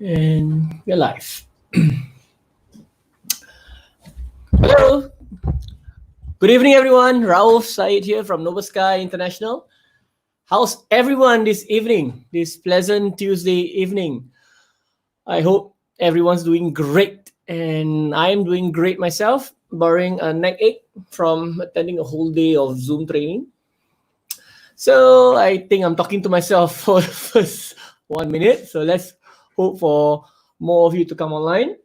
And we're live. Hello. Good evening, everyone. Rauf Said here from Nova Sky International. How's everyone this evening, this pleasant Tuesday evening? I hope everyone's doing great. And I'm doing great myself, barring a neck ache from attending a whole day of Zoom training. So I think I'm talking to myself for the first 1 minute. So let's hope for more of you to come online.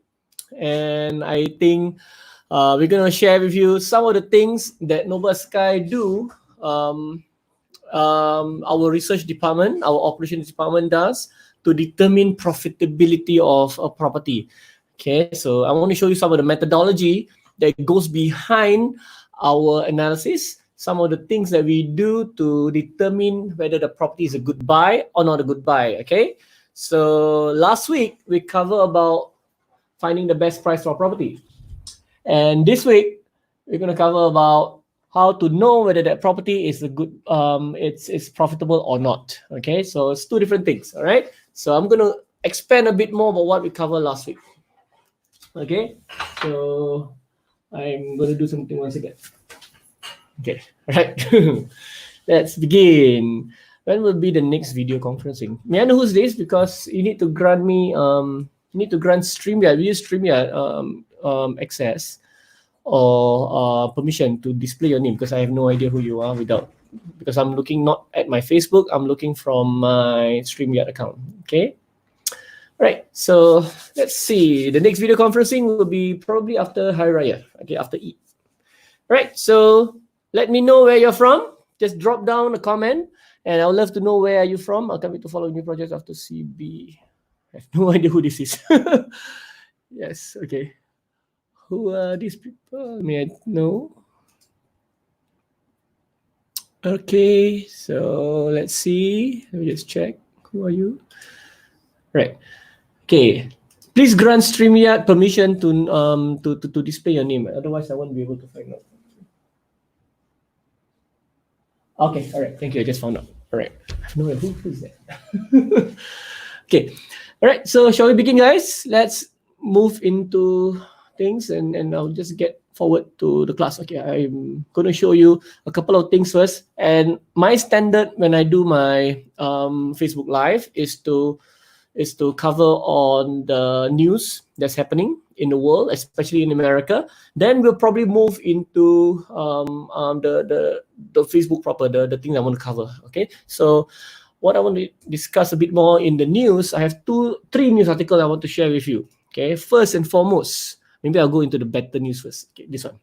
And I think we're going to share with you some of the things that Nova Sky do. Our research department, our operations department does to determine profitability of a property. Okay, so I want to show you some of the methodology that goes behind our analysis, some of the things that we do to determine whether the property is a good buy or not a good buy. Okay, so last week we covered about finding the best price for a property, and this week we're going to cover about how to know whether that property is a good it's profitable or not. Okay, so it's two different things. All right, so I'm going to expand a bit more about what we covered last week. Okay, so I'm going to do something once again. Okay, all right. Let's begin. When will be the next video conferencing? May I know who's this? Because you need to grant me StreamYard. We use StreamYard access or permission to display your name, because I have no idea who you are because I'm looking not at my Facebook, I'm looking from my StreamYard account. Okay. Right, so let's see. The next video conferencing will be probably after Hari Raya, okay, after Eid. Right, so let me know where you're from. Just drop down a comment, and I would love to know where are you from. I'll come to follow new projects after CB. I have no idea who this is. Yes, okay. Who are these people? May I know? Okay, so let's see. Let me just check. Who are you? Right. Okay, please grant StreamYard permission to display your name. Otherwise, I won't be able to find out. Okay, all right. Thank you. I just found out. All right. I have no idea who is that. Okay. All right. So shall we begin, guys? Let's move into things, and I'll just get forward to the class. Okay, I'm going to show you a couple of things first. And my standard when I do my Facebook Live is to cover on the news that's happening in the world, especially in America. Then we'll probably move into the Facebook proper, the thing I want to cover. Okay, so what I want to discuss a bit more in the news, I have three news articles I want to share with you. Okay, first and foremost, maybe I'll go into the better news first. Okay, this one.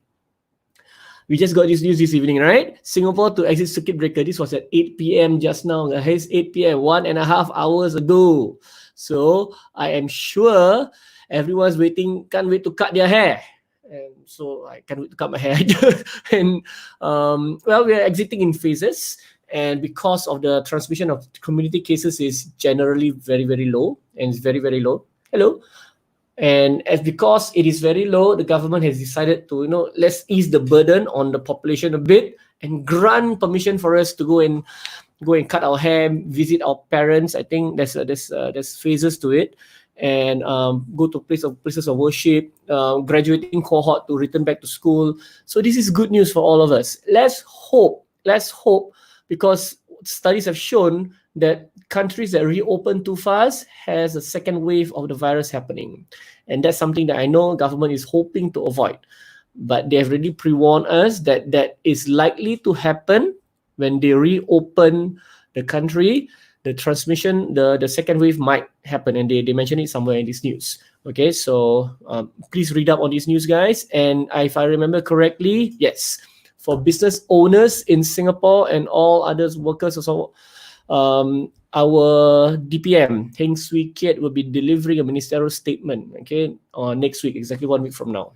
We just got this news this evening, right? Singapore to exit circuit breaker. This was at 8 p.m. just now. Guys, 8 p.m., 1.5 hours ago. So I am sure everyone's waiting, can't wait to cut their hair. And so I can't wait to cut my hair. And well, we are exiting in phases. And because of the transmission of community cases is generally very, very low, and it's very, very low. Hello. And as because it is very low, the government has decided to, let's ease the burden on the population a bit and grant permission for us to go and cut our hair, visit our parents. I think there's phases to it, and go to places of worship, graduating cohort to return back to school. So this is good news for all of us. Let's hope, because studies have shown that countries that reopen too fast has a second wave of the virus happening. And that's something that I know government is hoping to avoid. But they have really pre-warned us that that is likely to happen when they reopen the country. The transmission, the second wave might happen, and they mention it somewhere in this news. Okay, so please read up on this news, guys. And if I remember correctly, yes, for business owners in Singapore and all others workers also, our DPM, Heng Swee Kiat, will be delivering a ministerial statement, okay, next week, exactly 1 week from now.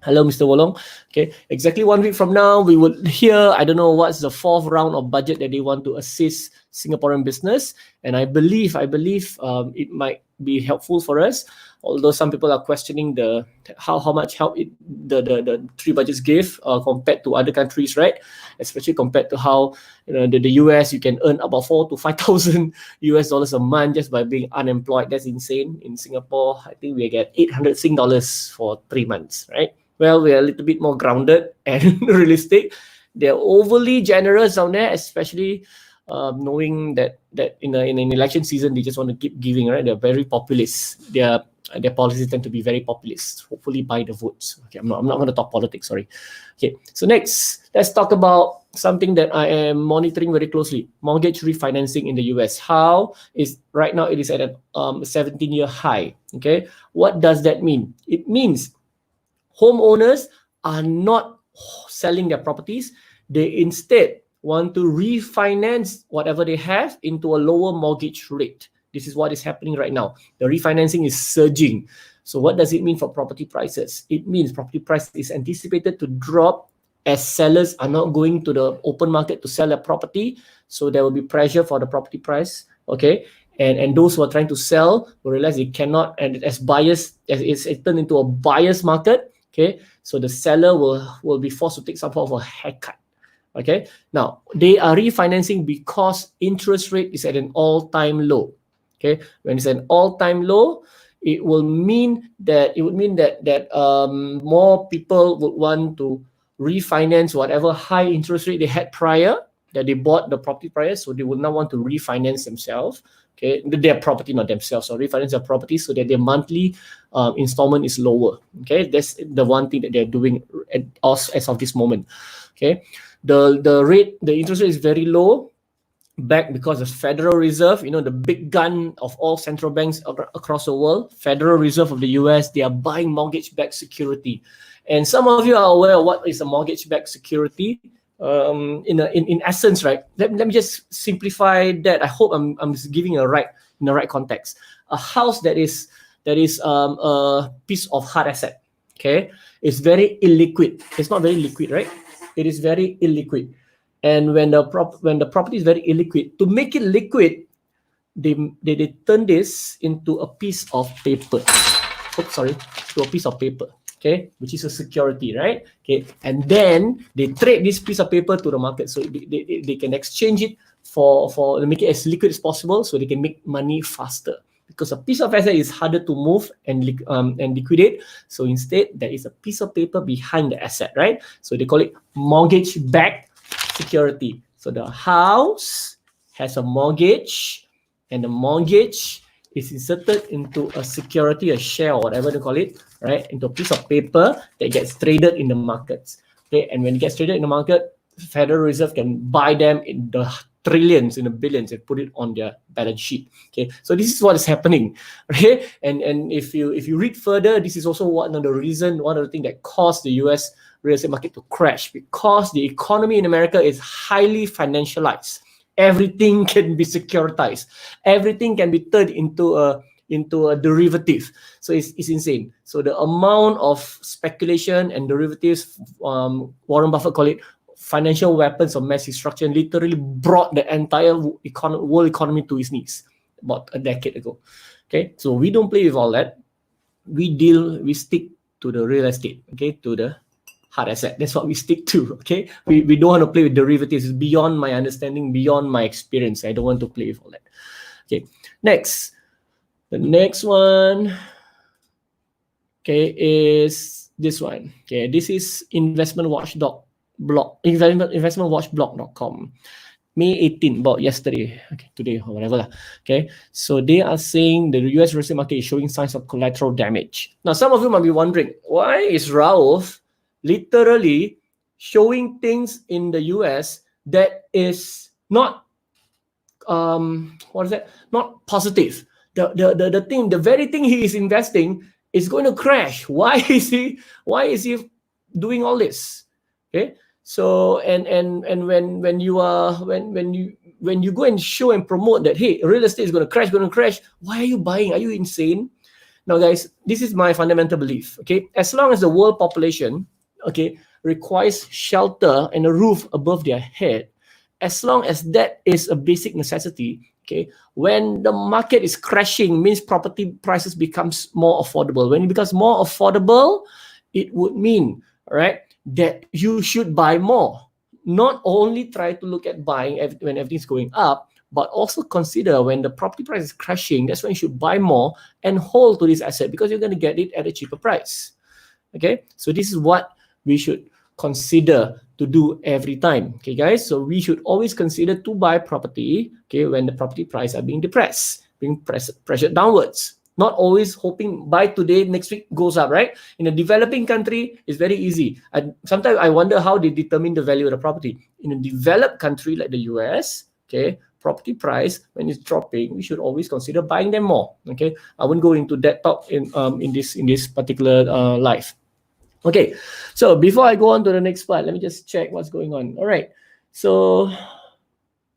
Hello, Mr. Wolong. Okay, exactly 1 week from now, we will hear, I don't know what's the fourth round of budget that they want to assist Singaporean business, and I believe it might be helpful for us. Although some people are questioning the how much help the three budgets give compared to other countries, right? Especially compared to how the US, you can earn about 4,000 to 5,000 US dollars a month just by being unemployed. That's insane. In Singapore, I think we get 800 Sing dollars for 3 months, right? Well, we are a little bit more grounded and realistic. They're overly generous down there, especially knowing that in an election season they just want to keep giving, right? They're very populist. Their policies tend to be very populist. Hopefully buy the votes. Okay, I'm not going to talk politics. Sorry. Okay, so next let's talk about something that I am monitoring very closely: mortgage refinancing in the US. How is right now? It is at a 17-year high. Okay, what does that mean? It means homeowners are not selling their properties. They instead want to refinance whatever they have into a lower mortgage rate. This is what is happening right now. The refinancing is surging. So what does it mean for property prices? It means property price is anticipated to drop as sellers are not going to the open market to sell their property. So there will be pressure for the property price. Okay. And those who are trying to sell will realize they cannot, and as buyers, as it's turned into a buyer's market. Okay. So the seller will be forced to take some form of a haircut. Okay. Now they are refinancing because interest rate is at an all-time low. Okay, when it's an all-time low, it would mean that more people would want to refinance whatever high interest rate they had prior, that they bought the property prior, so they would now want to refinance themselves. Okay, their property, not themselves, so refinance their property so that their monthly installment is lower. Okay, that's the one thing that they're doing as of this moment. Okay, the interest rate is very low, back because the Federal Reserve, the big gun of all central banks across the world, Federal Reserve of the US, they are buying mortgage-backed security. And some of you are aware of what is a mortgage-backed security. In essence, right? Let me just simplify that. I hope I'm giving in the right context. A house that is a piece of hard asset. Okay, it's very illiquid. It's not very liquid, right? It is very illiquid. And when the property is very illiquid, to make it liquid, they turn this into a piece of paper. To a piece of paper. Okay, which is a security, right? Okay, and then they trade this piece of paper to the market, so they can exchange it for make it as liquid as possible, so they can make money faster. Because a piece of asset is harder to move and liquidate, so instead there is a piece of paper behind the asset, right? So they call it mortgage-backed security. So the house has a mortgage, and the mortgage is inserted into a security, a share, or whatever they call it, right? Into a piece of paper that gets traded in the markets. Okay, and when it gets traded in the market, the Federal Reserve can buy them in the trillions, in the billions, and put it on their balance sheet. Okay, so this is what is happening. Okay, and if you read further, this is also one of the things that caused the US real estate market to crash, because the economy in America is highly financialized. Everything can be securitized. Everything can be turned into a derivative. So it's insane. So the amount of speculation and derivatives, Warren Buffett call it financial weapons of mass destruction, literally brought the entire world economy to its knees about a decade ago. Okay, so we don't play with all that. We stick to the real estate. Okay, to the hard asset. That's what we stick to. Okay, we don't want to play with derivatives. It's beyond my understanding, beyond my experience. I don't want to play with all that. Okay, the next one, okay, is this one. Okay, this is investmentwatchblog.com. May 18, about yesterday, okay, today or whatever. Okay, so they are saying the US real estate market is showing signs of collateral damage. Now, some of you might be wondering, why is Rauf literally showing things in the US that is not not positive? The very thing he is investing is going to crash. Why is he doing all this? Okay, so and when you go and show and promote that, hey, real estate is going to crash, why are you buying? Are you insane? Now, guys, this is my fundamental belief. Okay, as long as the world population, okay, requires shelter and a roof above their head, as long as that is a basic necessity, okay, when the market is crashing, means property prices becomes more affordable. When it becomes more affordable, it would mean, all right, that you should buy more. Not only try to look at buying when everything's going up, but also consider when the property price is crashing, that's when you should buy more and hold to this asset because you're going to get it at a cheaper price. Okay, so this is what we should consider to do every time. Okay, guys, so we should always consider to buy property, okay, when the property price are being depressed, being pressured downwards. Not always hoping buy today, next week goes up, right? In a developing country, it's very easy. Sometimes I wonder how they determine the value of the property. In a developed country like the US, okay, property price when it's dropping, we should always consider buying them more. Okay, I won't go into that talk in this particular live. Okay, so before I go on to the next part, let me just check what's going on. All right, so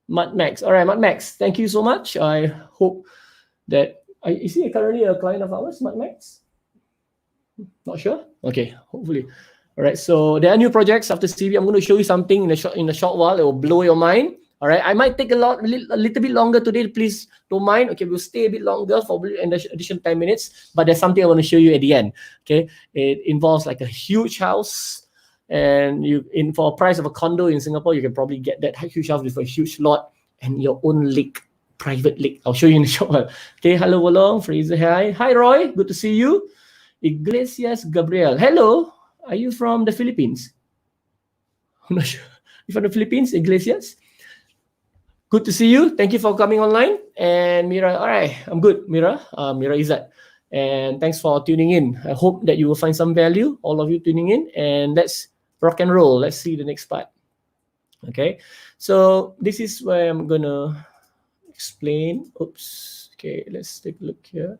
Mud Max. All right, Mud Max, thank you so much. I hope that is he currently a client of ours, Mud Max? Not sure. Okay, hopefully. All right, so there are new projects after CV. I'm going to show you something in a short while. It will blow your mind. All right, I might take a little bit longer today. Please don't mind. Okay, we'll stay a bit longer for an additional 10 minutes. But there's something I want to show you at the end. Okay, it involves like a huge house, and for a price of a condo in Singapore, you can probably get that huge house with a huge lot and your own lake, private lake. I'll show you in a short while. Okay, hello, Wolong, Fraser, hi, Roy, good to see you. Iglesias Gabriel, hello. Are you from the Philippines? I'm not sure. You from the Philippines, Iglesias? Good to see you. Thank you for coming online. And Mira, all right, I'm good, Mira. Mira Izzat. And thanks for tuning in. I hope that you will find some value, all of you tuning in. And let's rock and roll. Let's see the next part. Okay, so this is where I'm going to explain. Oops. Okay, let's take a look here.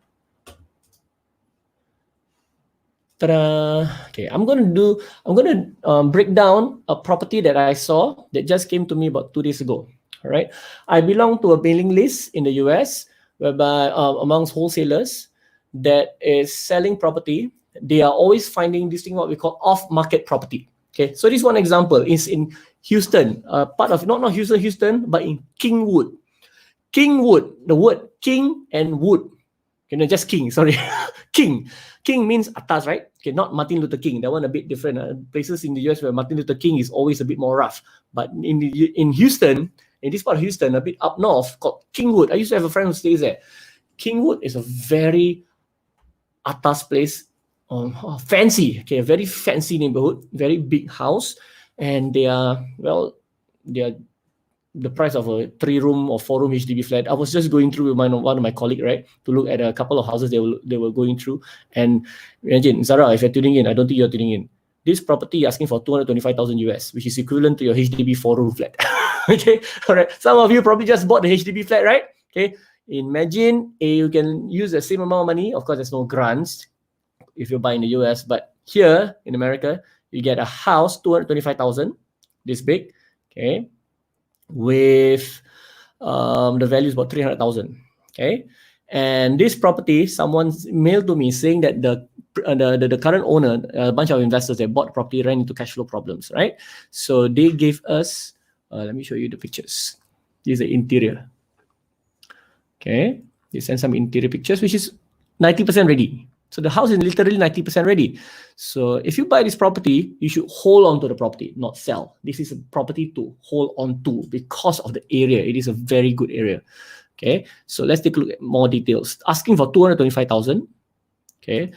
Ta-da. Okay, I'm gonna break down a property that I saw that just came to me about 2 days ago. All right, I belong to a mailing list in the US whereby amongst wholesalers that is selling property. They are always finding this thing what we call off-market property. Okay, so this one example is in Houston, part of not Houston, but in Kingwood. Kingwood, the word king and wood. Just king, sorry. King. King means atas, right? Okay, not Martin Luther King. That one a bit different. Places in the US where Martin Luther King is always a bit more rough. But in Houston, in this part of Houston, a bit up north, called Kingwood. I used to have a friend who stays there. Kingwood is a very atas place, fancy. Okay, a very fancy neighborhood, very big house, and they are the price of a 3-room or 4-room HDB flat. I was just going through with one of my colleagues, right, to look at a couple of houses they were going through. And imagine, Zara, if you're tuning in, I don't think you're tuning in. This property asking for 225,000 US, which is equivalent to your HDB 4-room flat. Okay, all right. Some of you probably just bought the HDB flat, right? Okay, imagine you can use the same amount of money. Of course, there's no grants if you buy in the US, but here in America, you get a house 225,000, this big. Okay. With the value is about 300,000. Okay, and this property, someone mailed to me saying that the current owner, a bunch of investors, they bought property, ran into cash flow problems, right? So they gave us. Let me show you the pictures. This is the interior. Okay, they sent some interior pictures, which is 90% ready. So the house is literally 90% ready. So if you buy this property, you should hold on to the property, not sell. This is a property to hold on to because of the area. It is a very good area. Okay, so let's take a look at more details. Asking for 225,000. Okay,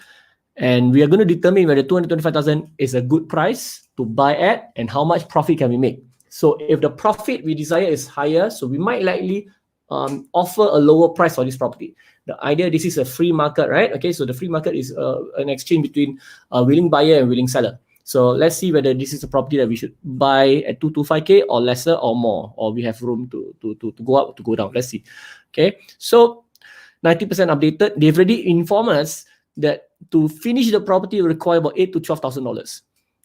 and we are going to determine whether 225,000 is a good price to buy at and how much profit can we make. So if the profit we desire is higher, so we might likely offer a lower price for this property. The idea, this is a free market, right? Okay, so the free market is an exchange between a willing buyer and willing seller. So let's see whether this is a property that we should buy at 225K or lesser or more, or we have room to go up, to go down. Let's see. Okay, so 90% updated. They've already informed us that to finish the property will require about $8,000 to $12,000.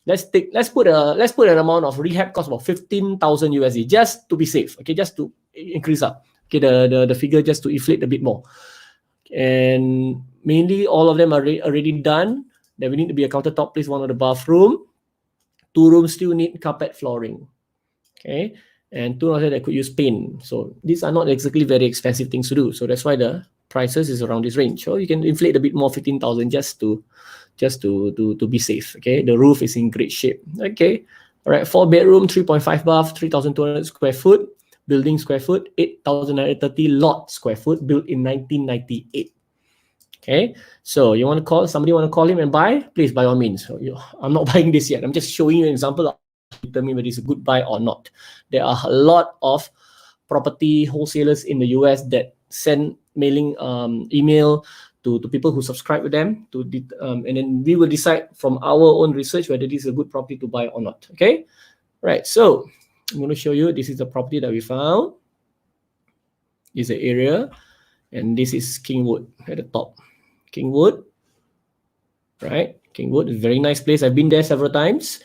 Let's put an amount of rehab cost about 15,000 USD just to be safe. Okay, just to increase up. Okay, the figure just to inflate a bit more. And mainly all of them are already done. Then we need to be a countertop, place one of the bathroom. 2 rooms still need carpet flooring. Okay, and 200 that could use paint. So these are not exactly very expensive things to do. So that's why the prices is around this range. So you can inflate a bit more, 15,000, just to be safe. Okay, the roof is in great shape. Okay, all right, 4 bedroom, 3.5 bath, 3,200 square foot, building square foot, 8,930 lot square foot, built in 1998. Okay, so you want to call somebody, want to call him and buy, please, by all means. So I'm not buying this yet. I'm just showing you an example of determine whether it's a good buy or not. There are a lot of property wholesalers in the US that send mailing email to people who subscribe with them and then we will decide from our own research whether this is a good property to buy or not. Okay, right, so I'm going to show you, this is the property that we found. This is the area, and this is Kingwood at the top. Kingwood, right? Kingwood is a very nice place. I've been there several times.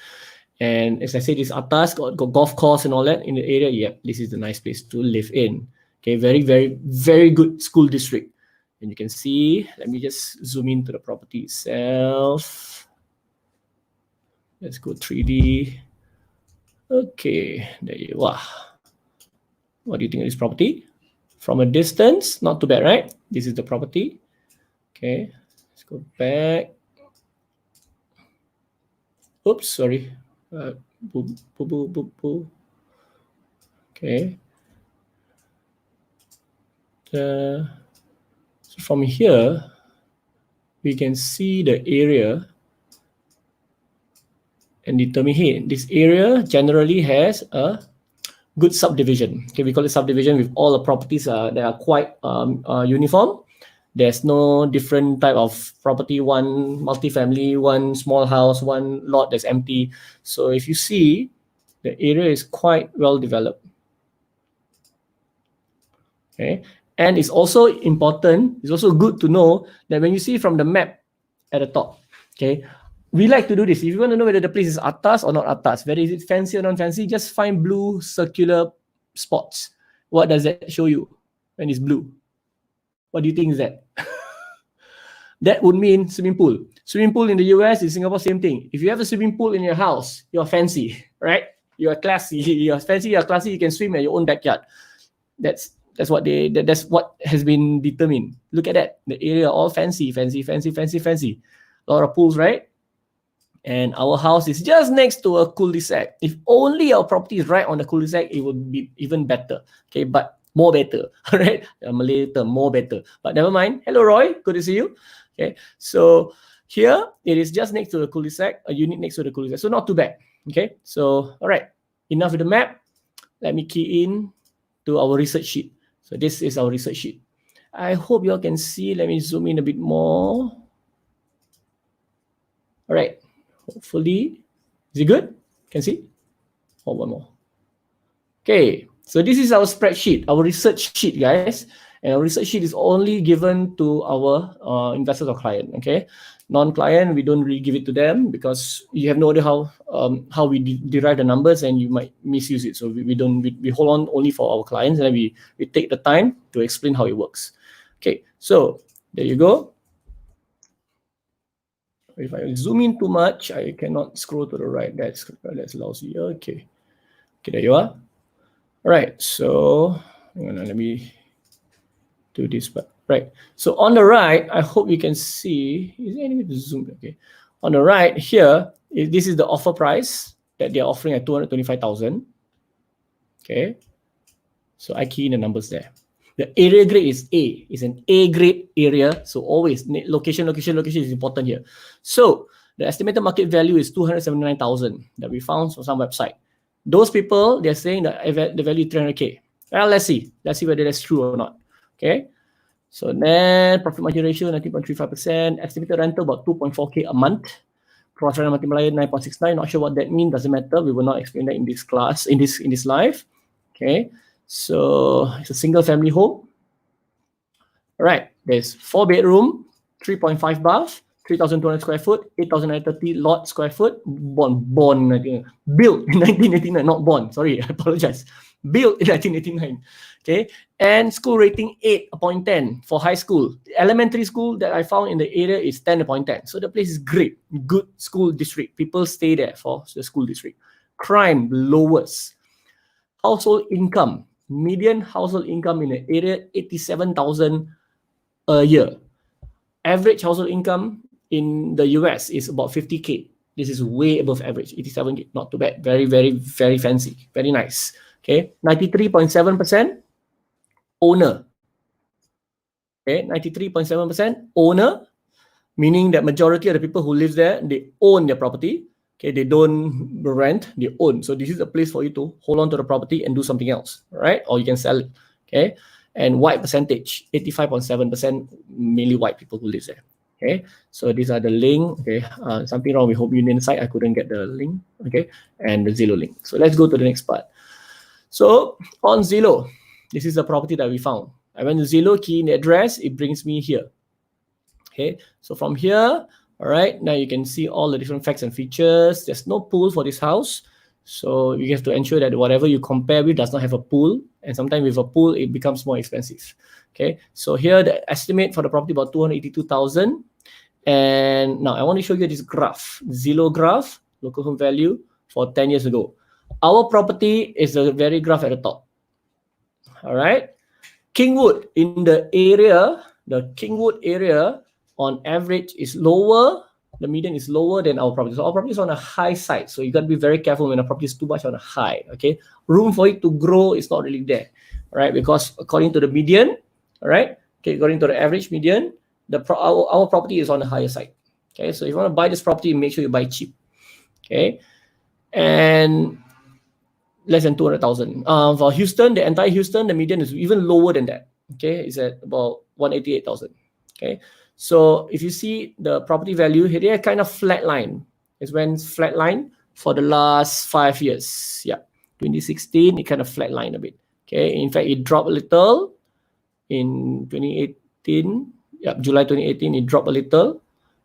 And as I said, this atas got golf course and all that in the area. Yeah, this is a nice place to live in. Okay, very, very, very good school district. And you can see, let me just zoom into the property itself. Let's go 3D. Okay, there you are. What do you think of this property? From a distance, not too bad, right? This is the property. Okay, let's go back. Oops, sorry. Okay. So from here, we can see the area and determine, hey, this area generally has a good subdivision. Okay, we call it subdivision with all the properties that are quite uniform. There's no different type of property, one multifamily, one small house, one lot that's empty. So if you see, the area is quite well developed. Okay, and it's also important, it's also good to know that when you see from the map at the top, okay, we like to do this. If you want to know whether the place is atas or not atas, whether is it fancy or non-fancy, just find blue circular spots. What does that show you when it's blue? What do you think is that? That would mean swimming pool. Swimming pool in the US, in Singapore, same thing. If you have a swimming pool in your house, you're fancy, right? You're classy, you're fancy, you're classy, you can swim at your own backyard. That's what has been determined. Look at that. The area all fancy. A lot of pools, right? And our house is just next to a cul-de-sac. If only our property is right on the cul-de-sac, it would be even better. Okay, but more better, right? Malay term, more better. But never mind. Hello, Roy. Good to see you. Okay, so here it is just next to the cul-de-sac, a unit next to the cul-de-sac. So not too bad. Okay, so all right, enough with the map. Let me key in to our research sheet. So this is our research sheet. I hope you all can see. Let me zoom in a bit more. All right. Hopefully, is it good? Can see? Oh, one more. Okay. So this is our spreadsheet, our research sheet, guys. And our research sheet is only given to our investors or client. Okay. Non-client, we don't really give it to them because you have no idea how we derive the numbers and you might misuse it. So we hold on only for our clients and we take the time to explain how it works. Okay, so there you go. If I zoom in too much, I cannot scroll to the right. That's lousy. Okay, there you are. All right, so let me do this. But right, so on the right, I hope you can see. Is there any way to zoom? Okay, on the right here, this is the offer price that they're offering at 225,000. Okay, so I key in the numbers there. The area grade is A. It's an A grade area. So always location is important here. So the estimated market value is 279,000 that we found on some website. Those people, they're saying that the value is 300K. Well, let's see whether that's true or not. Okay. So net profit margin ratio 19.35%. Estimated rental about 2.4K a month. Cross rent multiplier 9.69. Not sure what that means. Doesn't matter. We will not explain that in this class, in this live. Okay. So it's a single family home. All right, there's 4 bedroom, 3.5 bath, 3,200 square foot, 8,930 lot square foot, built in 1989, not born, sorry, I apologize. Built in 1989, okay? And school rating 8.10 for high school. The elementary school that I found in the area is 10.10. So the place is great, good school district. People stay there for the school district. Crime lowest. household income, median household income in the area, 87,000 a year. Average household income in the US is about 50K. This is way above average, 87K, not too bad. Very, very, very fancy, very nice. Okay, 93.7% owner. Okay, 93.7% owner, meaning that majority of the people who live there, they own their property. Okay, they don't rent, they own. So this is a place for you to hold on to the property and do something else, right? Or you can sell it. Okay, and white percentage, 85.7%, mainly white people who live there. Okay, so these are the link. Okay, something wrong with Home Union site. I couldn't get the link. Okay, and the Zillow link. So let's go to the next part. So on Zillow, this is the property that we found. I went to Zillow, key in the address, it brings me here. Okay, so from here, all right, now you can see all the different facts and features. There's no pool for this house. So you have to ensure that whatever you compare with does not have a pool. And sometimes with a pool, it becomes more expensive. Okay, so here the estimate for the property about 282,000. And now I want to show you this graph, Zillow graph, local home value for 10 years ago. Our property is the very graph at the top. All right, Kingwood in the area, the Kingwood area on average is lower. The median is lower than our property. So our property is on a high side. So you got to be very careful when a property is too much on a high. Okay, room for it to grow is not really there. All right, because according to the median, all right, okay, according to the average median, our property is on the higher side. Okay, so if you want to buy this property, make sure you buy cheap. Okay, and less than 200,000. For Houston, the entire Houston, the median is even lower than that. Okay, it's at about 188,000. Okay, so if you see the property value here, they are kind of flat line. It's when flat line for the last 5 years. Yeah, 2016, it kind of flat line a bit. Okay, in fact, it dropped a little in 2018. Yeah, July 2018, it dropped a little.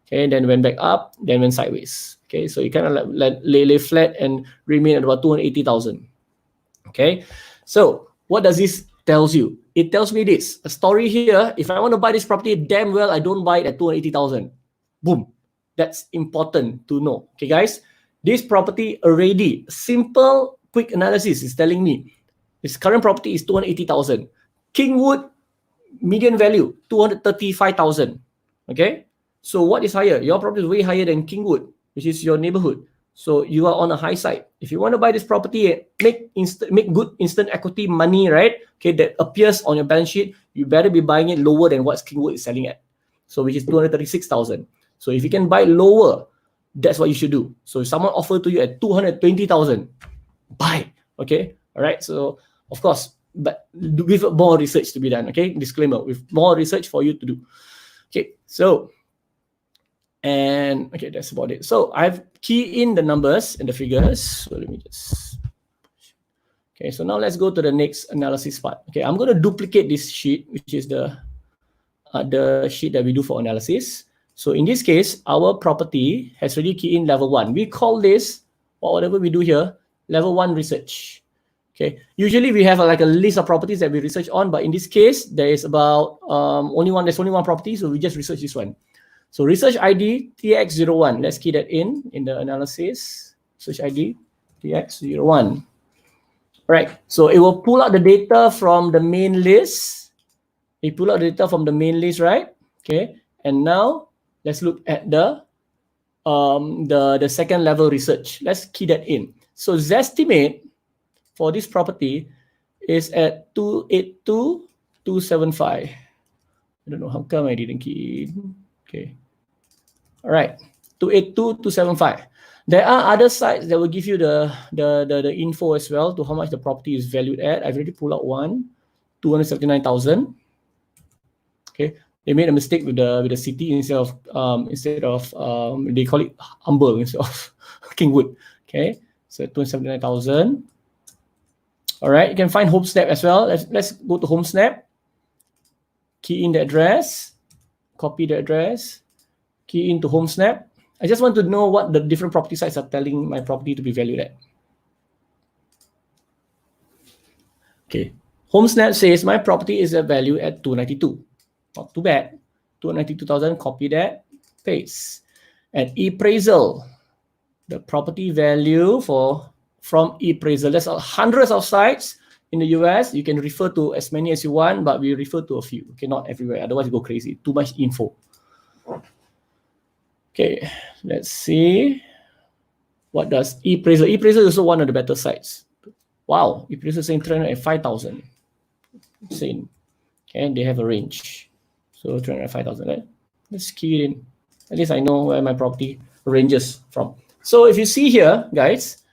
Okay, then went back up, then went sideways. Okay, so it kind of lay flat and remain at about 280,000. Okay, so what does this tells you? It tells me this, a story here. If I want to buy this property, damn well I don't buy it at 280,000. Boom. That's important to know. Okay, guys, this property already, simple, quick analysis is telling me this current property is 280,000. Kingwood, median value, 235,000. Okay, so what is higher? Your property is way higher than Kingwood, which is your neighborhood. So you are on a high side. If you want to buy this property, make good instant equity money, right? Okay, that appears on your balance sheet. You better be buying it lower than what Kingwood is selling at. So which is 236,000. So if you can buy lower, that's what you should do. So if someone offer to you at 220,000, buy. Okay, all right. So of course, but with more research to be done. Okay, disclaimer, with more research for you to do. Okay, so. And okay, that's about it. So I've keyed in the numbers and the figures. So let me just. Okay, so now let's go to the next analysis part. Okay, I'm going to duplicate this sheet, which is the sheet that we do for analysis. So in this case, our property has already keyed in level 1. We call this, or whatever we do here, level 1 research. Okay, usually we have like a list of properties that we research on, but in this case, there is about there's only one property, so we just research this one. So research ID TX01. Let's key that in the analysis. Search ID TX01. All right. So it will pull out the data from the main list. It pull out the data from the main list, right? Okay. And now let's look at the second level research. Let's key that in. So Zestimate for this property is at 282,275. I don't know how come I didn't key in. Okay. All right. 282,275. There are other sites that will give you the info as well to how much the property is valued at. I've already pulled out one, 279,000. Okay. They made a mistake with the city instead of they call it Humble instead of Kingwood. Okay. So 279,000. All right. You can find HomeSnap as well. Let's go to HomeSnap. Key in the address. Copy the address, key into HomeSnap. I just want to know what the different property sites are telling my property to be valued at. Okay, HomeSnap says my property is a value at 292. Not too bad. 292,000, copy that, paste. And appraisal, the property value for from ePraiser. There's hundreds of sites in the US. You can refer to as many as you want, but we refer to a few. Okay, not everywhere. Otherwise, you go crazy. Too much info. Okay, let's see. What does ePraiser? ePraiser is also one of the better sites. Wow, ePraiser is saying 305,000. Insane. Okay, they have a range. So 305,000, right? Let's key it in. At least I know where my property ranges from. So if you see here, guys,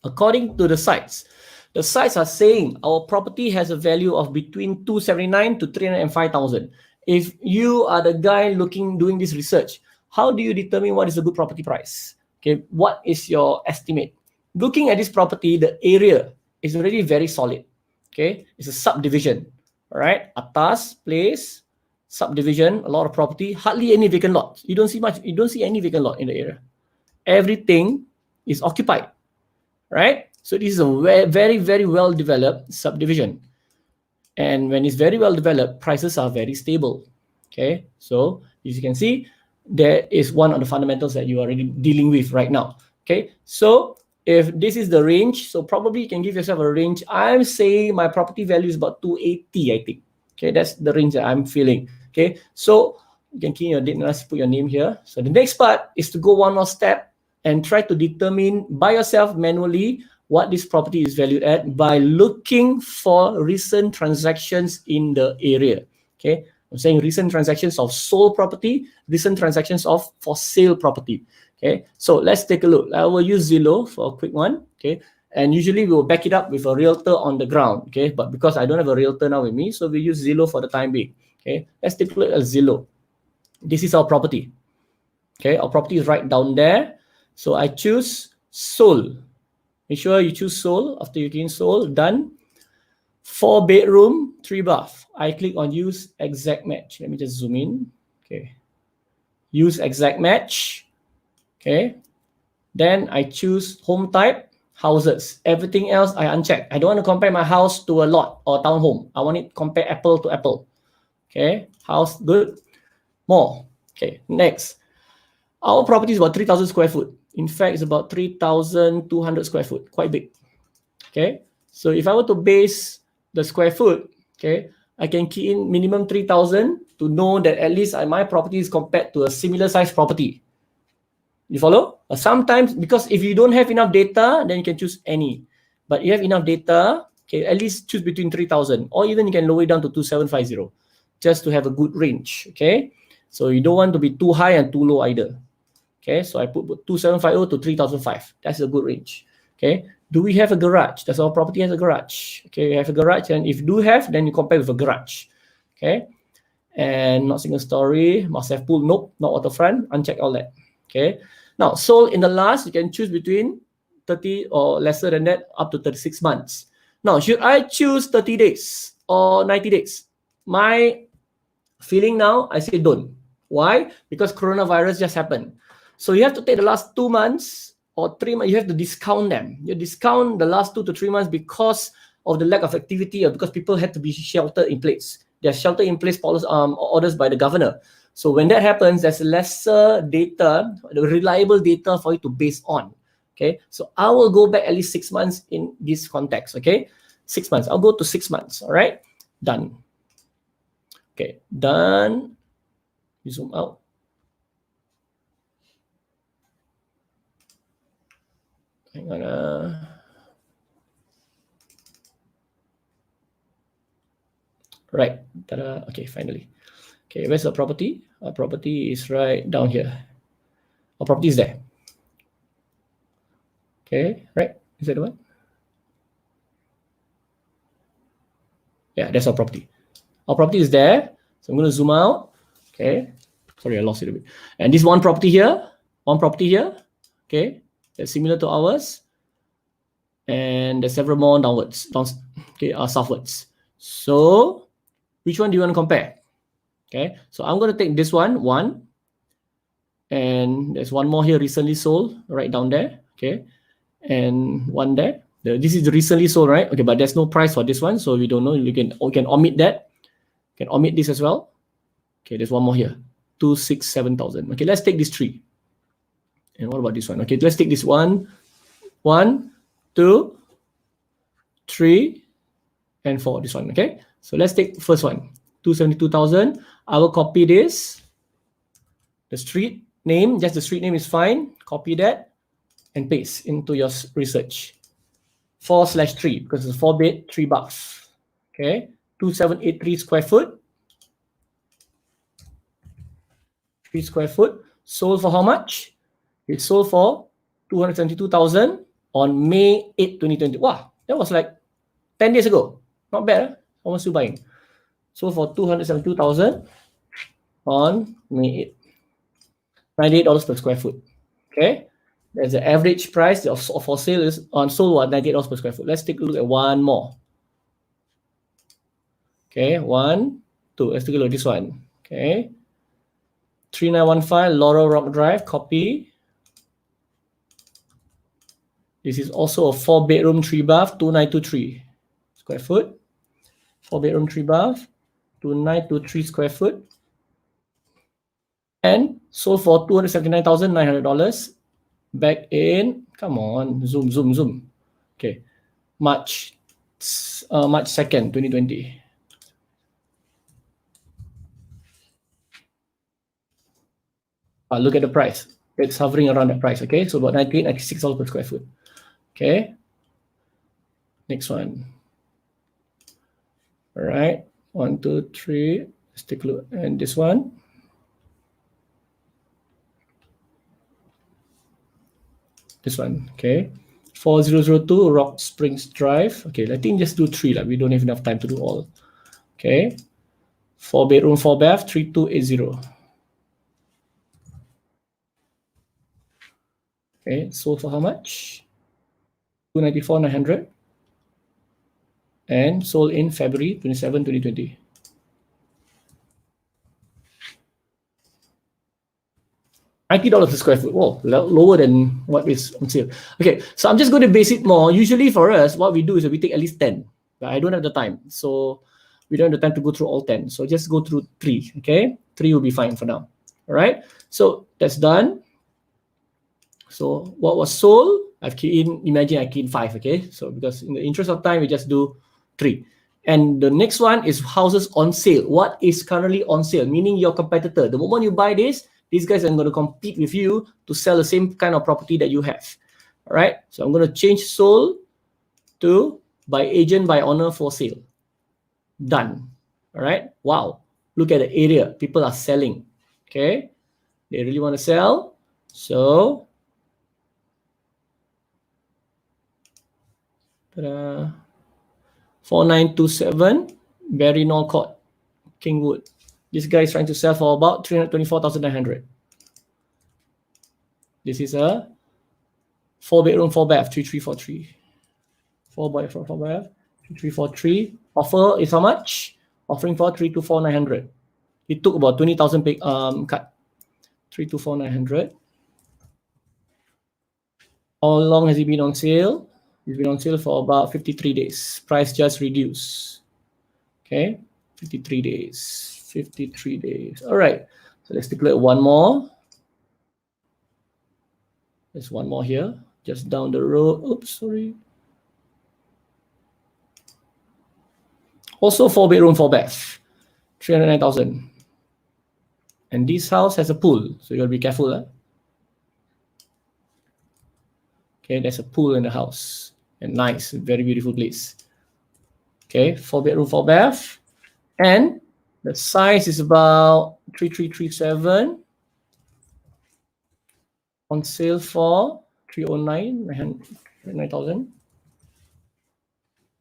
according to the sites are saying our property has a value of between 279 to 305,000. If you are the guy doing this research, how do you determine what is a good property price? Okay, what is your estimate? Looking at this property, the area is already very solid. Okay, it's a subdivision. All right, atas place, subdivision, a lot of property, hardly any vacant lots. You don't see much. You don't see any vacant lot in the area. Everything is occupied. Right? So this is a very, very well developed subdivision. And when it's very well developed, prices are very stable. Okay, so as you can see, there is one of the fundamentals that you are already dealing with right now. Okay, so if this is the range, so probably you can give yourself a range. I'm saying my property value is about 280, I think. Okay, that's the range that I'm feeling. Okay, so you can key in your date and put your name here. So the next part is to go one more step and try to determine by yourself manually what this property is valued at by looking for recent transactions in the area. Okay, I'm saying recent transactions of sold property, recent transactions of for sale property. Okay, so let's take a look. I will use Zillow for a quick one. Okay, and usually we will back it up with a realtor on the ground. Okay, but because I don't have a realtor now with me, so we use Zillow for the time being. Okay, let's take a look at Zillow. This is our property. Okay, our property is right down there. So I choose sold. Make sure you choose sold. After you key in sold, done. 4 bedroom, 3 bath. I click on use exact match. Let me just zoom in. Okay. Use exact match. Okay. Then I choose home type, houses. Everything else I uncheck. I don't want to compare my house to a lot or townhome. I want it to compare apple to apple. Okay. House, good. More. Okay. Next. Our property is about 3,000 square foot. In fact, it's about 3,200 square foot. Quite big. Okay. So if I were to base the square foot, okay, I can key in minimum 3,000 to know that at least my property is compared to a similar size property. You follow? Sometimes, because if you don't have enough data, then you can choose any. But you have enough data, okay, at least choose between 3,000, or even you can lower it down to 2,750, just to have a good range. Okay. So you don't want to be too high and too low either. Okay. So I put 2,750 to 3,005. That's a good range. Okay. Do we have a garage? Does our property has a garage? Okay, we have a garage, and if do have, then you compare with a garage. Okay, and not single story, must have pool. Nope, not waterfront. Uncheck all that. Okay, now sold in the last, you can choose between 30 or lesser than that up to 36 months. Now, should I choose 30 days or 90 days? My feeling now, I say don't. Why? Because coronavirus just happened. So you have to take the last 2 months or 3 months, you have to discount them. You discount the last 2 to 3 months because of the lack of activity or because people had to be sheltered in place. There are shelter in place policies, orders by the governor. So when that happens, there's lesser data, reliable data for you to base on. Okay, so I will go back at least 6 months in this context. Okay, 6 months. I'll go to 6 months. All right, done. Okay, done. You zoom out. Hang on. Right. Ta-da. Okay, finally. Okay, where's our property? Our property is right down here. Our property is there. Okay, right? Is that the one? Yeah, that's our property. Our property is there. So I'm going to zoom out. Okay. Sorry, I lost it a bit. And this one property here. One property here. Okay. That's similar to ours. And there's several more downwards. Okay, southwards. So which one do you want to compare? Okay, so I'm going to take this one. And there's one more here recently sold right down there. Okay, and one there. This is the recently sold, right? Okay, but there's no price for this one, so we don't know. We can omit that. You can omit this as well. Okay, there's one more here. 267,000. Okay, let's take these 3. And what about this one? Okay, let's take this one. 1, 2, 3, and 4. This one, okay? So let's take the first one. 272,000. I will copy this. The street name, just the street name is fine. Copy that and paste into your research. 4/3 because it's a 4-bit, $3. Okay, 2783 square foot. 3 square foot. Sold for how much? It sold for 272,000 on May 8, 2020. Wow, that was like 10 days ago. Not bad, huh? Someone's still buying. Sold for 272,000 on May 8. $98 per square foot. Okay, there's the average price for sale is on sold what $98 per square foot. Let's take a look at one more. Okay, 1, 2. Let's take a look at this one. Okay, 3915 Laurel Rock Drive. Copy. This is also a 4-bedroom, 3-bath, 2923 square foot. 4-bedroom, 3-bath, 2923 square foot. And sold for $279,900 back in, come on, zoom. Okay, March 2nd, 2020. Look at the price. It's hovering around that price, okay? So about $98, $96 per square foot. Okay. Next one. All right. 1, 2, 3. Let's take a look. And this one. This one, okay. 4002 Rock Springs Drive. Okay, I think just do 3. We don't have enough time to do all. Okay. 4-bedroom, 4-bath, 3280. Okay, sold for how much? 294,900. And sold in February 27, 2020. $90 per square foot. Whoa, lower than what is on sale. Okay, so I'm just going to base it more. Usually for us, what we do is we take at least 10. But I don't have the time. So we don't have the time to go through all 10. So just go through 3. Okay, 3 will be fine for now. All right, so that's done. So what was sold, I've keyed in, imagine I keyed in 5, okay? So because in the interest of time, we just do 3. And the next one is houses on sale. What is currently on sale? Meaning your competitor. The moment you buy this, these guys are going to compete with you to sell the same kind of property that you have. All right, so I'm going to change sold to by agent, by owner for sale. Done. All right, wow. Look at the area. People are selling. Okay, they really want to sell. So 4927 Barry Norcourt, Kingwood. This guy is trying to sell for about 324,900. This is a 4-bedroom, 4-bath, 3343. 4-bedroom, 4-bath, 3343. Offer is how much? Offering for 324,900. It took about 20,000 cut. 324,900. How long has it been on sale? It's been on sale for about 53 days. Price just reduced. Okay, 53 days. 53 days. All right. So let's take a look at one more. There's one more here, just down the road. Oops, sorry. Also 4-bedroom, 4-bath, 309,000. And this house has a pool, so you gotta be careful. Huh? Okay, there's a pool in the house. And nice, very beautiful place. Okay, 4-bedroom, 4-bath. And the size is about 3337. On sale for 309,000.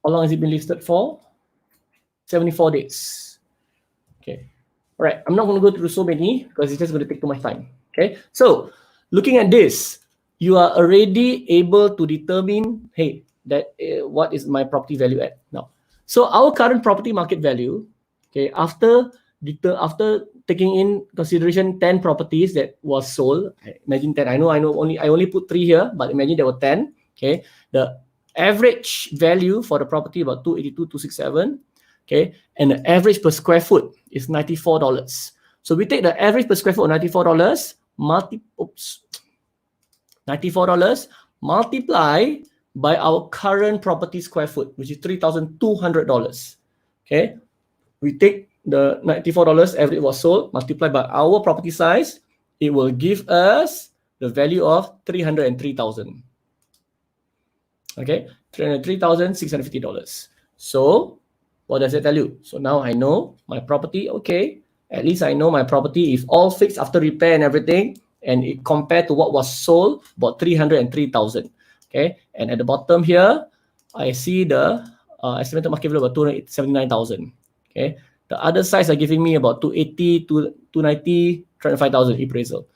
How long has it been listed for? 74 days. Okay. All right. I'm not going to go through so many because it's just going to take too much time. Okay. So looking at this, you are already able to determine, hey, that what is my property value at now. So our current property market value, okay, after taking in consideration 10 properties that was sold, imagine 10. I know. I only put 3 here, but imagine there were 10. Okay, the average value for the property about 282, 267. Okay, and the average per square foot is $94. So we take the average per square foot of $94, $94 multiply by our current property square foot, which is $3,200. Okay, we take the $94 average was sold, multiplied by our property size, it will give us the value of 303,000. Okay, $303,650. So what does it tell you? So now I know my property. Okay, at least I know my property, if all fixed after repair and everything, and it compared to what was sold, about 303,000. Okay, and at the bottom here, I see the estimated market value about 279,000. Okay, the other sides are giving me about 280 to 290, 305,000 appraisal.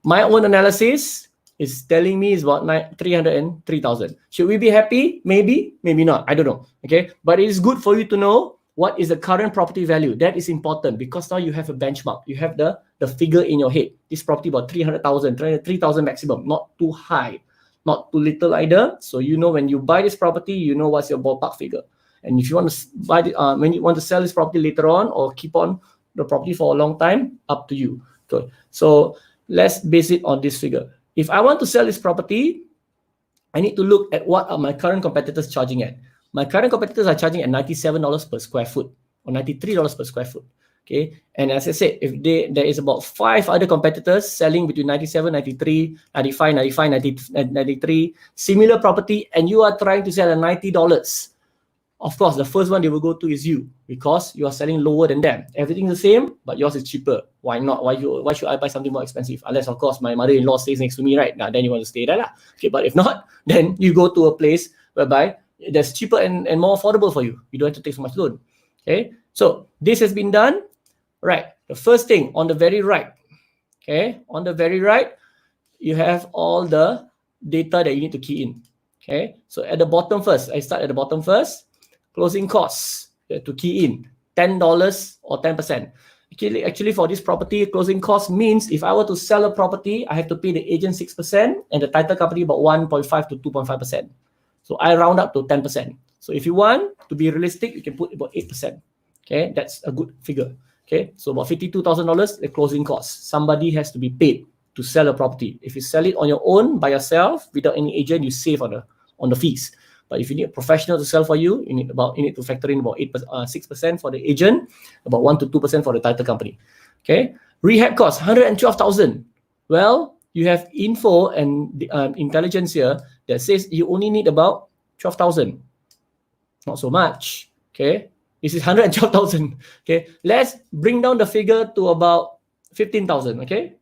My own analysis is telling me is about 303,000. Should we be happy? Maybe, maybe not. I don't know. Okay, but it is good for you to know what is the current property value. That is important because now you have a benchmark. You have the figure in your head. This property about 300,000, 303,000 maximum, not too high, not too little either. So you know when you buy this property, you know what's your ballpark figure. And if you want to buy when you want to sell this property later on or keep on the property for a long time, up to you. Okay. So let's base it on this figure. If I want to sell this property, I need to look at what are my current competitors charging at. My current competitors are charging at $97 per square foot or $93 per square foot. Okay, and as I said, if there is about 5 other competitors selling between 97, 93, 95, 95, 93 similar property, and you are trying to sell at $90. Of course, the first one they will go to is you because you are selling lower than them. Everything's the same, but yours is cheaper. Why not? Why should I buy something more expensive? Unless, of course, my mother-in-law stays next to me, right? Now, then you want to stay there. Okay, but if not, then you go to a place whereby that's cheaper and more affordable for you. You don't have to take so much loan. Okay, so this has been done. Right, the first thing on the very right. Okay, on the very right, you have all the data that you need to key in. Okay, so at the bottom first, I start at the bottom first. Closing costs to key in $10 or 10%. Actually, for this property, closing cost means if I were to sell a property, I have to pay the agent 6% and the title company about 1.5 to 2.5%. So I round up to 10%. So if you want to be realistic, you can put about 8%. Okay, that's a good figure. Okay, so about $52,000 the closing costs. Somebody has to be paid to sell a property. If you sell it on your own by yourself without any agent, you save on the fees. But if you need a professional to sell for you, you need to factor in about 6% for the agent, about 1 to 2% for the title company. Okay, rehab costs $112,000. Well, you have info and intelligence here that says you only need about 12,000. Not so much. Okay, this is 112,000. Okay, let's bring down the figure to about 15,000. Okay.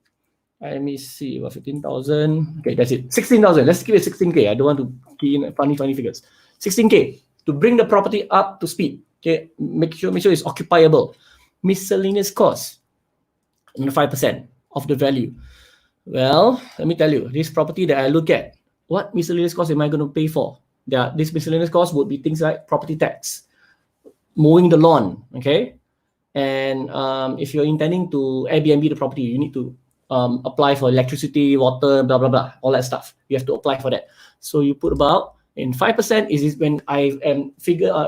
Let me see, about 15,000. Okay, that's it. 16,000. Let's keep it 16K. I don't want to key in funny figures. 16K to bring the property up to speed. Okay, make sure it's occupiable. Miscellaneous costs, 5% of the value. Well, let me tell you, this property that I look at, what miscellaneous costs am I going to pay for? This miscellaneous costs would be things like property tax, mowing the lawn. Okay, and if you're intending to Airbnb the property, you need to apply for electricity, water, blah, blah, blah, all that stuff. You have to apply for that. So you put about, in 5% is when I am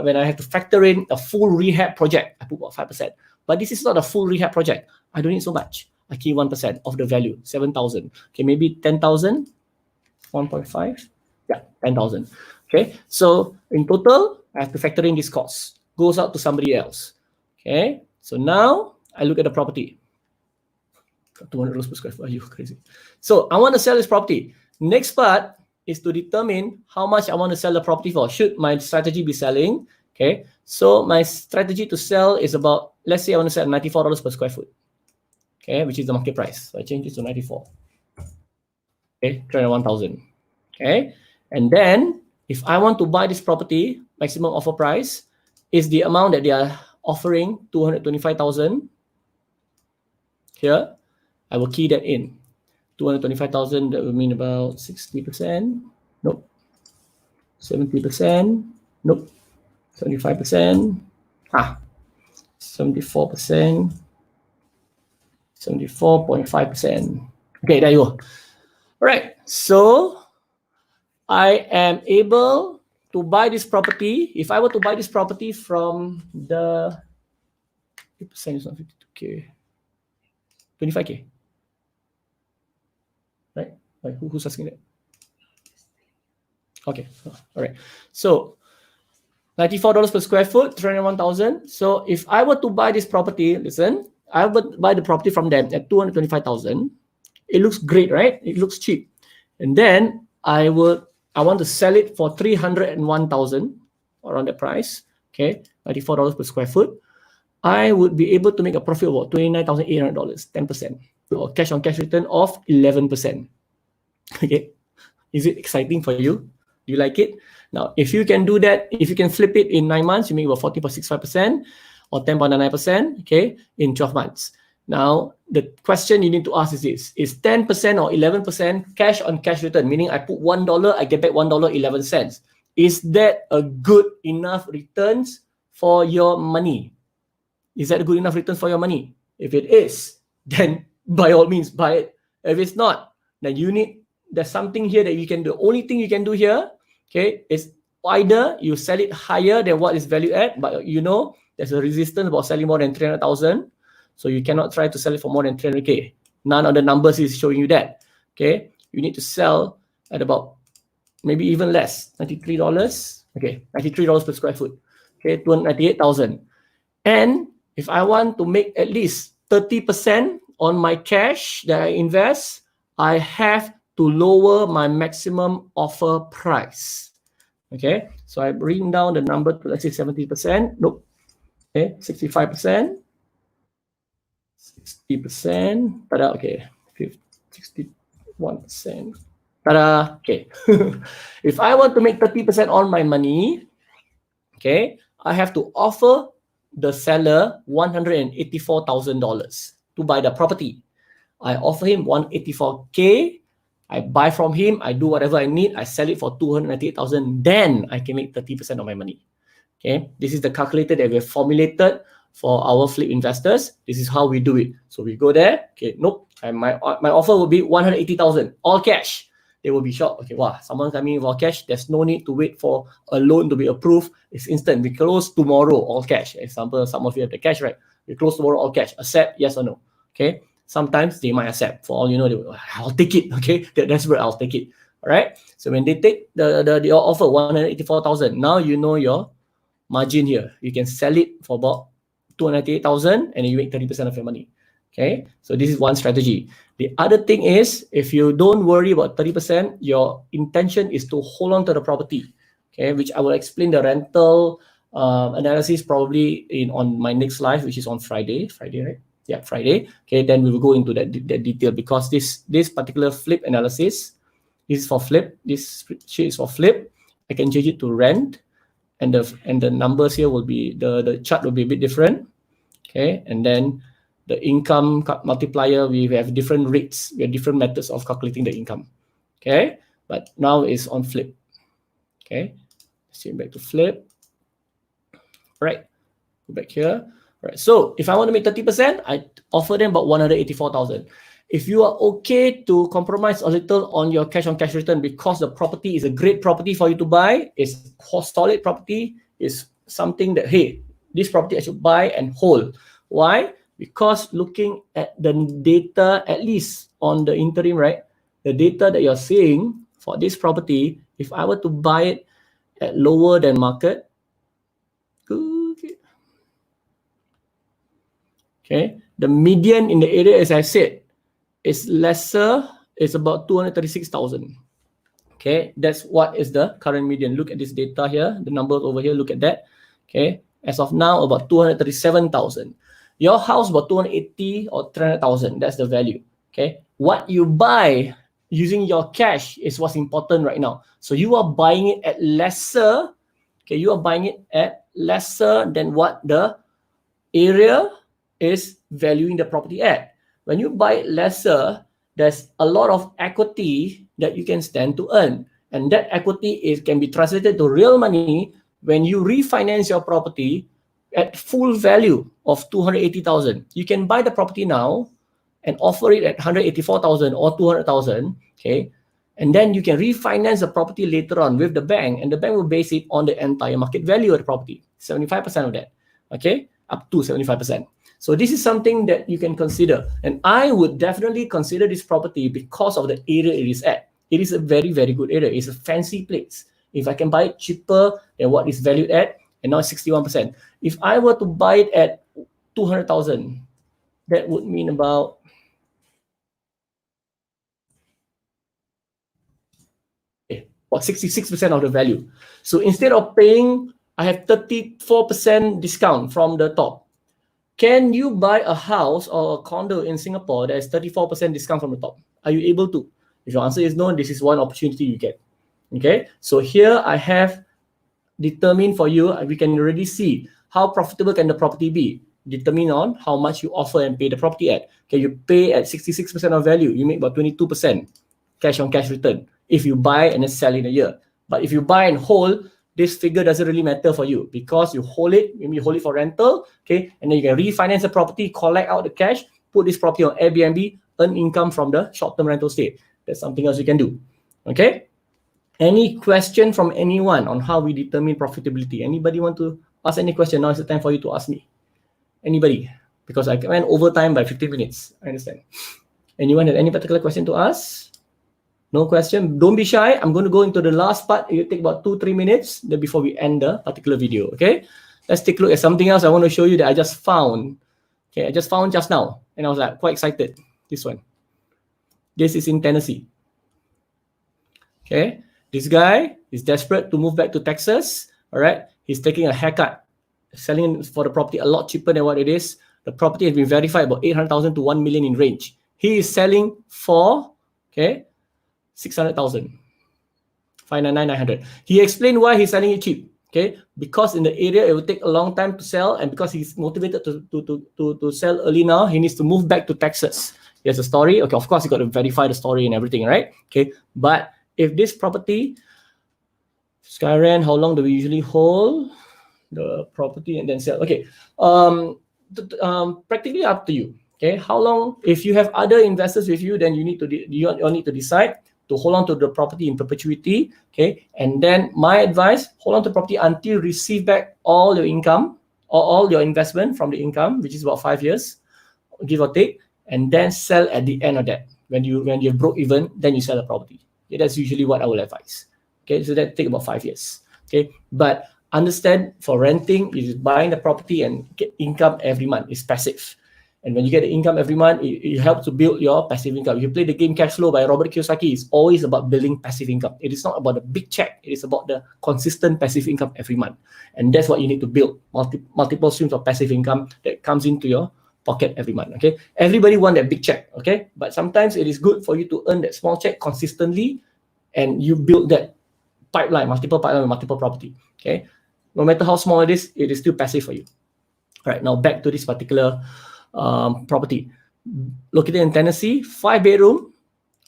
when I have to factor in a full rehab project, I put about 5%. But this is not a full rehab project. I don't need so much. I keep 1% of the value, 7,000. Okay, maybe 10,000, 1.5. Yeah, 10,000. Okay, so in total, I have to factor in this cost. Goes out to somebody else. Okay, so now I look at the property. $200 per square foot. Are you crazy? So I want to sell this property. Next part is to determine how much I want to sell the property for. Should my strategy be selling? Okay. So my strategy to sell is about, let's say I want to sell $94 per square foot. Okay, which is the market price. So I change it to 94. Okay, 301,000. Okay. And then if I want to buy this property, maximum offer price is the amount that they are offering, 225,000 here. I will key that in. 225,000, that would mean about 60%. Nope. 70%. Nope. 75%. 74%. 74.5%. Okay, there you go. All right. So I am able to buy this property. If I were to buy this property from the 8% is not 52K. 25K. Right? Who's asking that? Okay, all right. So $94 per square foot, 301,000. So if I were to buy this property, listen, I would buy the property from them at 225,000. It looks great, right? It looks cheap. And then I want to sell it for 301,000, around that price. Okay, $94 per square foot. I would be able to make a profit of about $29,800, 10%, or cash on cash return of 11%. Okay, is it exciting for you? Do you like it? Now, if you can do that, if you can flip it in 9 months, you make about 14.65% or 10.99%, okay, in 12 months. Now, the question you need to ask is this: is 10% or 11% cash on cash return? Meaning I put $1, I get back $1.11. Is that a good enough returns for your money? Is that a good enough return for your money? If it is, then by all means buy it. If it's not, then there's something here that you can do. The only thing you can do here, okay, is either you sell it higher than what is valued at, but you know there's a resistance about selling more than 300,000. So you cannot try to sell it for more than 300K. None of the numbers is showing you that. Okay, you need to sell at about maybe even less, $93. Okay, $93 per square foot. Okay, 298,000. And if I want to make at least 30% on my cash that I invest, I have to lower my maximum offer price. Okay, so I bring down the number to, let's say, 70%. Nope. Okay, 65%. 60%. Tada, okay. 61%. Tada, okay. If I want to make 30% on my money, okay, I have to offer the seller $184,000 to buy the property. I offer him 184K. I buy from him. I do whatever I need. I sell it for 298,000. Then I can make 30% of my money. Okay, this is the calculator that we have formulated for our flip investors. This is how we do it. So we go there. Okay, nope. And my offer will be 180,000, all cash. They will be shocked. Okay, wow, someone coming in for cash. There's no need to wait for a loan to be approved. It's instant. We close tomorrow, all cash. Example, some of you have the cash, right? We close tomorrow, all cash. Accept, yes or no? Okay. Sometimes they might accept. For all you know, they will, I'll take it. Okay, they're desperate. I'll take it. All right. So when they take the offer 184,000, now you know your margin here. You can sell it for about 298,000, and you make 30% of your money. Okay, so this is one strategy. The other thing is, if you don't worry about 30%, your intention is to hold on to the property. Okay, which I will explain the rental analysis probably on my next live, which is on Friday. Friday, right? Yeah, Friday. Okay, then we will go into that detail, because this particular flip analysis is for flip. This sheet is for flip. I can change it to rent, and the numbers here will be the chart will be a bit different. Okay, and then the income multiplier, we have different rates. We have different methods of calculating the income. Okay, but now it's on flip. Okay, let's see, back to flip. All right, go back here. All right, so if I want to make 30%, I offer them about 184,000. If you are okay to compromise a little on your cash on cash return because the property is a great property for you to buy, it's a solid property, is something that, hey, this property I should buy and hold. Why? Because looking at the data, at least on the interim, right? The data that you're seeing for this property, if I were to buy it at lower than market, okay, the median in the area, as I said, is lesser. It's about 236,000. Okay, that's what is the current median. Look at this data here, the numbers over here. Look at that. Okay, as of now, about 237,000. Your house about 280 or 300,000. That's the value. Okay, what you buy using your cash is what's important right now. So you are buying it at lesser. Okay, you are buying it at lesser than what the area is valuing the property at. When you buy it lesser, there's a lot of equity that you can stand to earn, and that equity can be translated to real money when you refinance your property at full value of 280,000. You can buy the property now and offer it at 184,000 or 200,000. Okay, and then you can refinance the property later on with the bank, and the bank will base it on the entire market value of the property, 75% of that. Okay, up to 75%. So this is something that you can consider, and I would definitely consider this property because of the area it is at. it is a very, very good area. It's a fancy place. If I can buy it cheaper than what is valued at, and now 61%. If I were to buy it at 200,000, that would mean about 66% of the value. So instead of paying, I have 34% discount from the top. Can you buy a house or a condo in Singapore that is 34% discount from the top? Are you able to? If your answer is no, this is one opportunity you get. Okay, so here I have determined for you, we can already see how profitable can the property be. Determine on how much you offer and pay the property at. Okay, you pay at 66% of value, you make about 22% cash on cash return if you buy and then sell in a year. But if you buy and hold, this figure doesn't really matter for you because you hold it, maybe you hold it for rental, okay, and then you can refinance the property, collect out the cash, put this property on Airbnb, earn income from the short-term rental stay. That's something else you can do. Okay. Any question from anyone on how we determine profitability? Anybody want to ask any question? Now is the time for you to ask me. Anybody? Because I went over time by 15 minutes. I understand. Anyone have any particular question to ask? No question. Don't be shy. I'm going to go into the last part. It will take about 2-3 minutes before we end the particular video. Okay. Let's take a look at something else I want to show you that I just found. Okay, I just found just now. And I was like quite excited. This one. This is in Tennessee. Okay. This guy is desperate to move back to Texas. All right. He's taking a haircut, selling for the property a lot cheaper than what it is. The property has been verified about 800,000 to 1 million in range. He is selling for, okay, 600,000. 599,900. He explained why he's selling it cheap. Okay, because in the area it will take a long time to sell, and because he's motivated to sell early now, he needs to move back to Texas. He has a story. Okay, of course you got to verify the story and everything, right? Okay, but if this property, Skyran, how long do we usually hold the property and then sell? Okay, practically up to you. Okay, how long? If you have other investors with you, then you need to decide to hold on to the property in perpetuity. Okay, and then my advice: hold on to property until you receive back all your income or all your investment from the income, which is about 5 years, give or take, and then sell at the end of that. When you broke even, then you sell the property. Okay, that's usually what I will advise. Okay, so that take about 5 years. Okay, but understand for renting, is buying the property and get income every month. It's passive. And when you get the income every month, it helps to build your passive income. If you play the game Cash Flow by Robert Kiyosaki, it's always about building passive income. It is not about the big check. It is about the consistent passive income every month. And that's what you need to build, multiple streams of passive income that comes into your pocket every month. Okay, everybody want that big check. Okay, but sometimes it is good for you to earn that small check consistently, and you build that pipeline, multiple property. Okay, no matter how small it is still passive for you. All right, now back to this particular property located in Tennessee, 5-bedroom,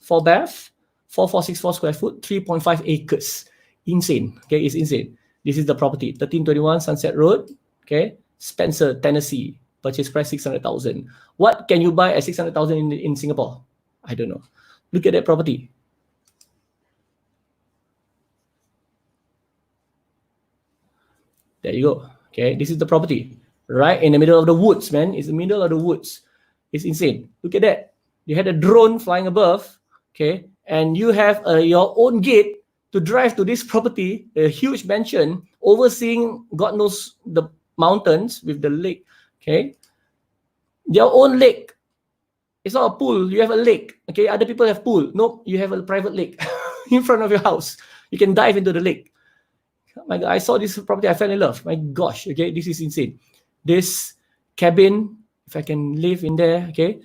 4-bath, 4464 square foot, 3.5 acres. Insane. Okay, it's insane. This is the property, 1321 Sunset Road. Okay, Spencer, Tennessee. Purchase price 600,000. What can you buy at 600,000 in Singapore? I don't know. Look at that property. There you go. Okay, this is the property. Right in the middle of the woods, man. It's the middle of the woods. It's insane. Look at that. You had a drone flying above, okay, and you have your own gate to drive to this property, a huge mansion overseeing God knows the mountains with the lake, okay. Your own lake. It's not a pool. You have a lake, okay. Other people have pool. Nope, you have a private lake in front of your house. You can dive into the lake. Oh my God, I saw this property. I fell in love. My gosh, okay, this is insane. This cabin, if I can live in there, okay,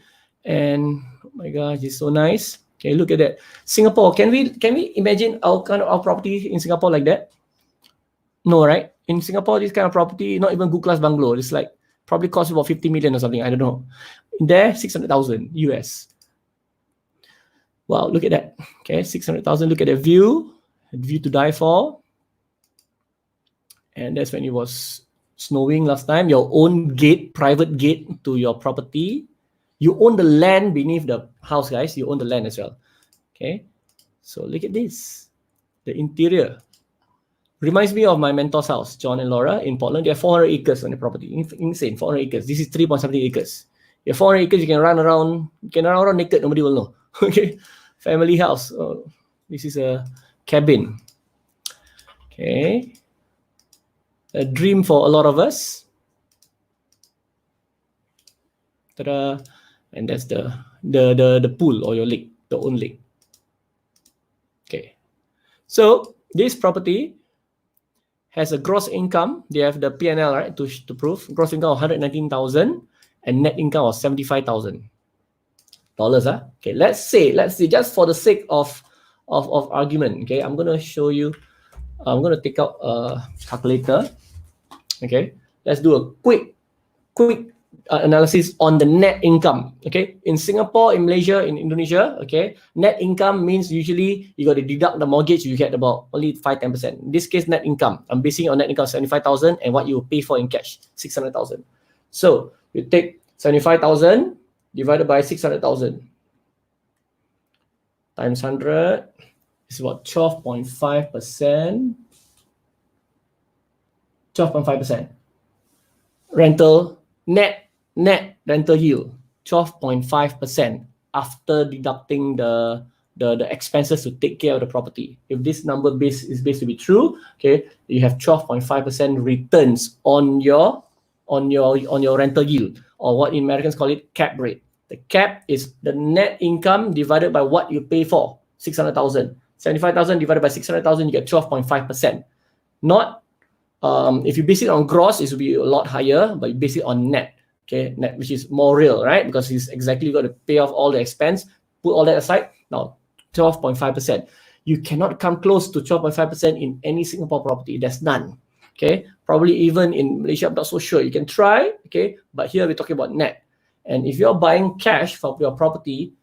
and oh my gosh, it's so nice. Okay, look at that. Singapore, can we imagine our property in Singapore like that? No, right? In Singapore, this kind of property, not even good class bungalow. It's like probably cost about 50 million or something. I don't know. In there, 600,000 US. Wow, look at that. Okay, 600,000. Look at the view to die for. And that's when it was snowing last time. Your own gate, private gate to your property. You own the land beneath the house, guys. You own the land as well. Okay. So look at this. The interior. Reminds me of my mentor's house, John and Laura in Portland. They have 400 acres on the property. Insane, 400 acres. This is 3.something acres. You have 400 acres, you can run around naked. Nobody will know. Okay. Family house. This is a cabin. Okay. A dream for a lot of us. Ta-da. And that's the pool or your lake, the own lake. Okay. So this property has a gross income. They have the P&L, right, to prove. Gross income of 119,000 and net income of $75,000. Okay, let's say, just for the sake of argument, okay, I'm going to show you, I'm going to take out a calculator. Okay, let's do a quick analysis on the net income. Okay, in Singapore, in Malaysia, in Indonesia, okay, net income means usually you got to deduct the mortgage, you get about only 5-10%. In this case, net income, I'm basing on net income of 75,000 and what you pay for in cash, 600,000. So you take 75,000 divided by 600,000 times 100 is about 12.5%. 12.5%. Rental, net rental yield, 12.5% after deducting the expenses to take care of the property. If this number is based to be true, okay, you have 12.5% returns on your rental yield, or what Americans call it cap rate. The cap is the net income divided by what you pay for, 600,000. 75,000 divided by 600,000, you get 12.5%. Not if you base it on gross, it will be a lot higher, but you base it on net, okay, net, which is more real, right? Because it's exactly got to pay off all the expense, put all that aside. Now, 12.5%. You cannot come close to 12.5% in any Singapore property. There's none, okay? Probably even in Malaysia, I'm not so sure. You can try, okay? But here we're talking about net. And if you're buying cash for your property,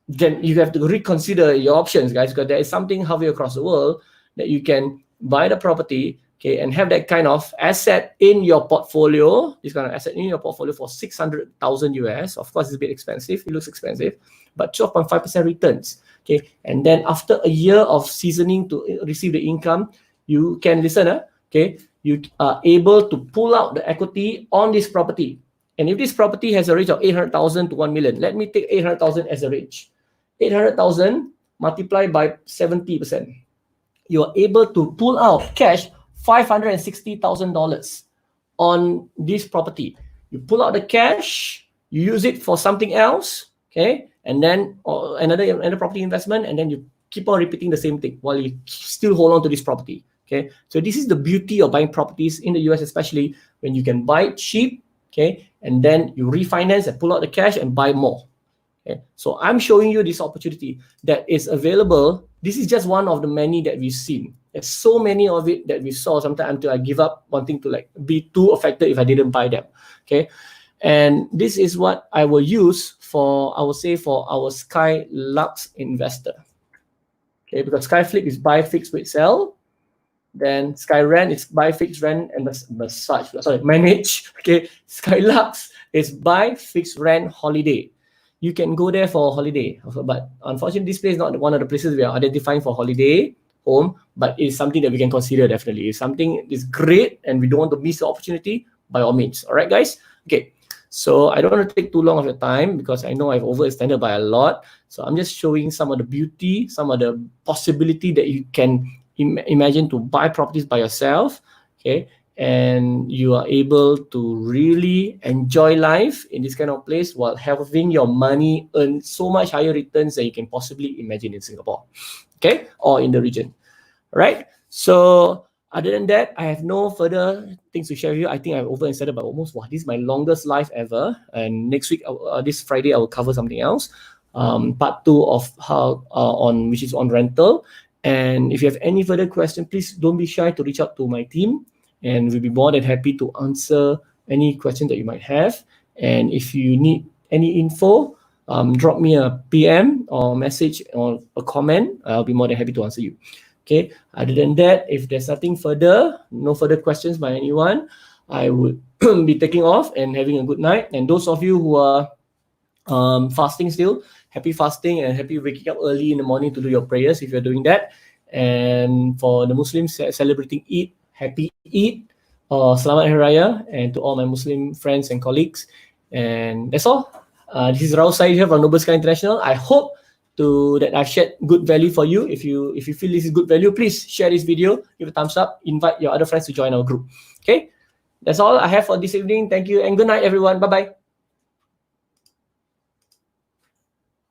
then you have to reconsider your options, guys, because there is something halfway across the world that you can buy the property, okay, and have that kind of asset in your portfolio, this kind of asset in your portfolio for 600,000 US. Of course, it's a bit expensive. It looks expensive, but 12.5% returns, okay. And then after a year of seasoning to receive the income, you can okay, you are able to pull out the equity on this property. And if this property has a range of 800,000 to 1 million, let me take 800,000 as a range. 800,000 multiplied by 70%. You are able to pull out cash $560,000 on this property. You pull out the cash, you use it for something else, okay, and then another property investment, and then you keep on repeating the same thing while you still hold on to this property, okay. So this is the beauty of buying properties in the US, especially when you can buy it cheap, okay, and then you refinance and pull out the cash and buy more. Okay. So I'm showing you this opportunity that is available. This is just one of the many that we've seen. There's so many of it that we saw sometimes until I give up wanting to like be too affected if I didn't buy them. Okay. And this is what I will use for, I will say, for our Sky Lux investor. Okay, because Sky Flip is buy, fix, wait, sell. Then Sky Rent is buy, fix, rent, and manage. Okay. Sky Lux is buy, fix, rent, holiday. You can go there for a holiday, but unfortunately, this place is not one of the places we are identifying for holiday home, but it's something that we can consider definitely. If something is great and we don't want to miss the opportunity, by all means. All right, guys? Okay, so I don't want to take too long of your time because I know I've overextended by a lot. So I'm just showing some of the beauty, some of the possibility that you can imagine to buy properties by yourself, okay? And you are able to really enjoy life in this kind of place while having your money earn so much higher returns than you can possibly imagine in Singapore, okay, or in the region. All right. So other than that, I have no further things to share with you. I think I've overextended by almost, this is my longest live ever. And next week, this Friday, I will cover something else. Part 2 of how which is on rental. And if you have any further question, please don't be shy to reach out to my team. And we'll be more than happy to answer any question that you might have. And if you need any info, drop me a PM or message or a comment. I'll be more than happy to answer you. Okay. Other than that, if there's nothing further, no further questions by anyone, I would be taking off and having a good night. And those of you who are fasting still, happy fasting and happy waking up early in the morning to do your prayers if you're doing that. And for the Muslims celebrating Eid, happy Eid, Selamat Hari Raya, and to all my Muslim friends and colleagues. And that's all. This is Raul Said here from Noble Sky International. I hope that I've shared good value for you. If you feel this is good value, please share this video, give a thumbs up, invite your other friends to join our group. Okay, that's all I have for this evening. Thank you and good night, everyone. Bye bye.